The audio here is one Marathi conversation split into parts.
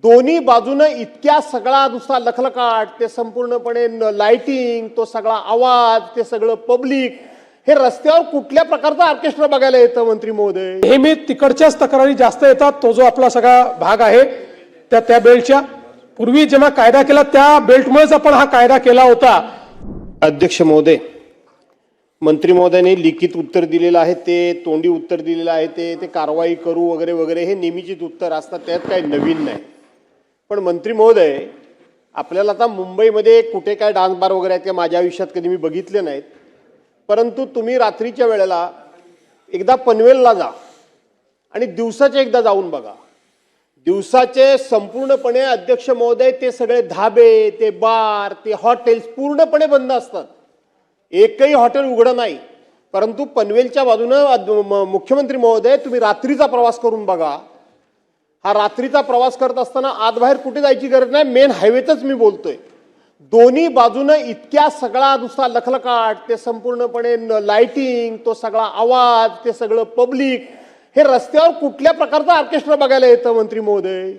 दोन्ही बाजूने इतक्या सगळा नुसता लखलखाट, ते संपूर्णपणे लाइटिंग, तो सगळा आवाज, ते सगळं पब्लिक, हे रस्त्यावर कुठल्या प्रकारचा ऑर्केस्ट्रा बघायला येतं मंत्री महोदय? नेहमी तिकडच्याच तक्रारी जास्त येतात. तो जो आपला सगळा भाग आहे त्या बेल्टच्या, पूर्वी जेव्हा कायदा केला त्या बेल्टमुळेच आपण हा कायदा केला होता. अध्यक्ष महोदय, मंत्री महोदयाने लिखित उत्तर दिलेलं आहे, ते तोंडी उत्तर दिलेलं आहे, ते कारवाई करू वगैरे वगैरे हे नेहमीचीच उत्तर असतात, त्यात काही नवीन नाही. पण मंत्री महोदय, आपल्याला आता मुंबईमध्ये कुठे काय डान्स बार वगैरे आहेत ते माझ्या आयुष्यात कधी मी बघितले नाहीत, परंतु तुम्ही रात्रीच्या वेळेला एकदा पनवेलला जा आणि दिवसाचे एकदा जाऊन बघा. दिवसाचे संपूर्णपणे अध्यक्ष महोदय ते सगळे धाबे, ते बार, ते हॉटेल्स पूर्णपणे बंद असतात. एकही हॉटेल उघडं नाही. परंतु पनवेलच्या बाजूनं मुख्यमंत्री महोदय तुम्ही रात्रीचा प्रवास करून बघा. हा रात्रीचा प्रवास करत असताना आत बाहेर कुठे जायची गरज नाही, मेन हायवेतच मी बोलतोय. दोन्ही बाजूने इतक्या सगळा नुसता लखलखाट, ते संपूर्णपणे लाइटिंग, तो सगळा आवाज, ते सगळं पब्लिक, हे रस्त्यावर कुठल्या प्रकारचा ऑर्केस्ट्रा बघायला येतं मंत्री महोदय?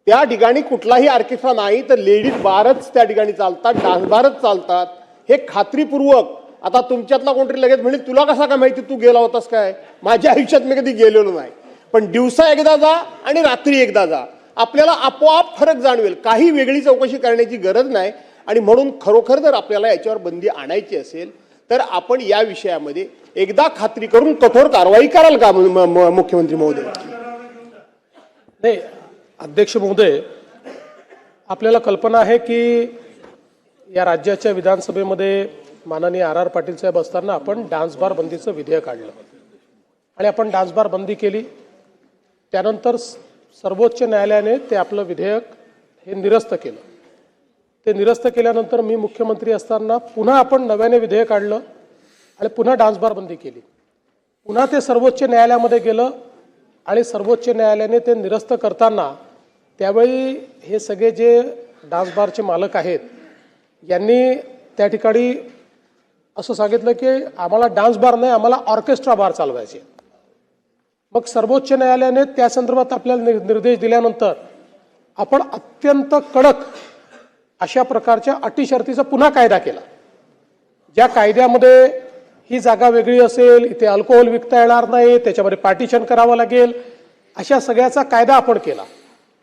त्या ठिकाणी कुठलाही ऑर्केस्ट्रा नाही, तर लेडीज बारच त्या ठिकाणी चालतात, डान्स बारच चालतात. हे खात्रीपूर्वक, आता तुमच्यातला कोणतरी लगेच म्हणेल तुला कसा काय माहिती, तू गेला होतास काय? माझ्या आयुष्यात मी कधी गेलेलो नाही. पण दिवसा एकदा जा आणि रात्री एकदा जा, आपल्याला आपोआप फरक जाणवेल. काही वेगळी चौकशी करण्याची गरज नाही. आणि म्हणून खरोखर जर आपल्याला याच्यावर बंदी आणायची असेल तर आपण या विषयामध्ये एकदा खात्री करून कठोर कारवाई कराल का मुख्यमंत्री महोदय? नाही अध्यक्ष महोदय, आपल्याला कल्पना आहे की या राज्याच्या विधानसभेमध्ये माननीय आर पाटील साहेब असताना आपण डान्स बार बंदीचं विधेयक आणलं आणि आपण डान्स बार बंदी केली. त्यानंतर सर्वोच्च न्यायालयाने ते आपलं विधेयक हे निरस्त केलं. ते निरस्त केल्यानंतर मी मुख्यमंत्री असताना पुन्हा आपण नव्याने विधेयक आणलं आणि पुन्हा डान्स बार बंदी केली. पुन्हा ते सर्वोच्च न्यायालयामध्ये गेलं आणि सर्वोच्च न्यायालयाने ते निरस्त करताना त्यावेळी हे सगळे जे डान्स बारचे मालक आहेत यांनी त्या ठिकाणी असं सांगितलं की आम्हाला डान्स बार नाही, आम्हाला ऑर्केस्ट्रा बार चालवायचे. मग सर्वोच्च न्यायालयाने त्या संदर्भात आपल्याला निर्देश दिल्यानंतर आपण अत्यंत कडक अशा प्रकारच्या अटी शर्तीचा पुन्हा कायदा केला. ज्या कायद्यामध्ये ही जागा वेगळी असेल, इथे अल्कोहोल विकता येणार नाही, त्याच्यामध्ये पार्टिशन करावं लागेल, अशा सगळ्याचा कायदा आपण केला.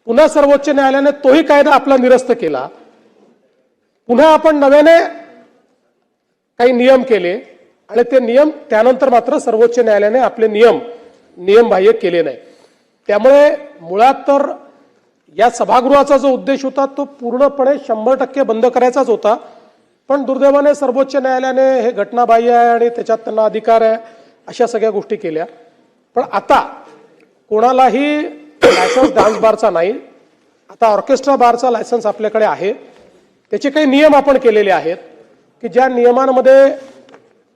पुन्हा सर्वोच्च न्यायालयाने तोही कायदा आपला निरस्त केला. पुन्हा आपण नव्याने काही नियम केले आणि ते नियम त्यानंतर मात्र सर्वोच्च न्यायालयाने आपले नियमबाह्य केले नाही. त्यामुळे मुळात तर या सभागृहाचा जो उद्देश होता तो पूर्णपणे 100% बंद करायचाच होता. पण दुर्दैवाने सर्वोच्च न्यायालयाने हे घटनाबाह्य आहे आणि त्याच्यात त्यांना अधिकार आहे अशा सगळ्या गोष्टी केल्या. पण आता कोणालाही लायसन्स डान्स बारचा नाही, आता ऑर्केस्ट्रा बारचा लायसन्स आपल्याकडे आहे. त्याचे काही नियम आपण केलेले आहेत की ज्या नियमांमध्ये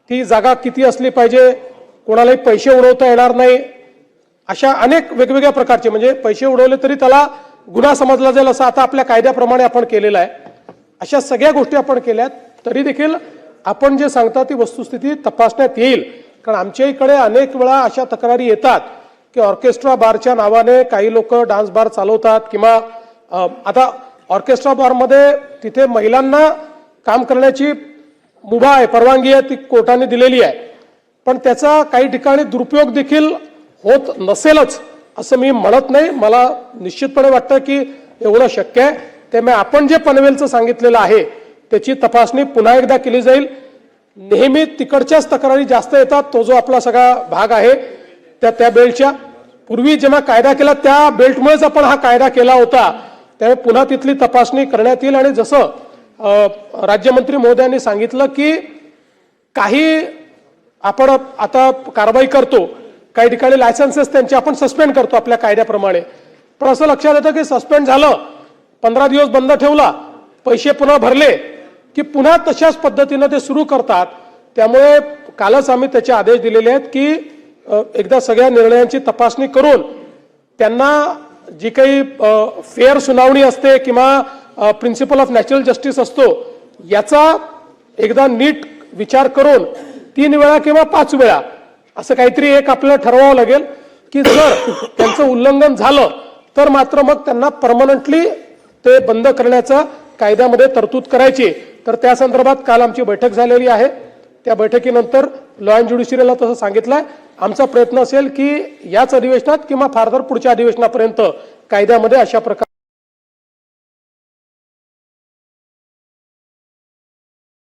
ती जागा किती असली पाहिजे, कोणालाही पैसे उडवता येणार नाही, अशा अनेक वेगवेगळ्या प्रकारचे, म्हणजे पैसे उडवले तरी त्याला गुन्हा समजला जाईल असं आता आपल्या कायद्याप्रमाणे आपण केलेलं आहे. अशा सगळ्या गोष्टी आपण केल्यात. तरी देखील आपण जे सांगता ती वस्तुस्थिती तपासण्यात येईल. कारण आमच्या इकडे अनेक वेळा अशा तक्रारी येतात की ऑर्केस्ट्रा बारच्या नावाने काही लोक डान्स बार चालवतात किंवा आता ऑर्केस्ट्रा बारमध्ये तिथे महिलांना काम करण्याची मुभा आहे, परवानगी आहे, ती कोर्टाने दिलेली आहे. पण त्याचा काही ठिकाणी दुरुपयोग देखील होत नसेलच असं मी म्हणत नाही. मला निश्चितपणे वाटतं की एवढं शक्य आहे. त्यामुळे आपण जे पनवेलचं सांगितलेलं आहे त्याची तपासणी पुन्हा एकदा केली जाईल. नेहमी तिकडच्याच तक्रारी जास्त येतात. तो जो आपला सगळा भाग आहे त्या बेल्टच्या, पूर्वी जेव्हा कायदा केला त्या बेल्टमुळेच आपण हा कायदा केला होता. त्यामुळे पुन्हा तिथली तपासणी करण्यात येईल. आणि जसं राज्यमंत्री महोदयांनी सांगितलं की काही आपण आता कारवाई करतो, काही ठिकाणी लायसन्सेस त्यांचे आपण सस्पेंड करतो आपल्या कायद्याप्रमाणे. पण असं लक्षात येतं की सस्पेंड झालं, 15 दिवस बंद ठेवला, पैसे पुन्हा भरले की पुन्हा तशाच पद्धतीनं ते सुरू करतात. त्यामुळे कालच आम्ही त्याचे आदेश दिलेले आहेत की एकदा सगळ्या निर्णयांची तपासणी करून त्यांना जी काही फेअर सुनावणी असते किंवा प्रिन्सिपल ऑफ नॅचरल जस्टिस असतो याचा एकदा नीट विचार करून 3 वेळा किंवा 5 वेळा असं काहीतरी एक आपल्याला ठरवावं लागेल की जर त्यांचं उल्लंघन झालं तर मात्र मग त्यांना परमनंटली ते बंद करण्याचा कायद्यामध्ये तरतूद करायची. तर त्या संदर्भात काल आमची बैठक झालेली आहे. त्या बैठकीनंतर लॉ अँड ज्युडिशियरीला तसं सांगितलंय. आमचा प्रयत्न असेल की याच अधिवेशनात किंवा फार तर पुढच्या अधिवेशनापर्यंत कायद्यामध्ये अशा प्रकार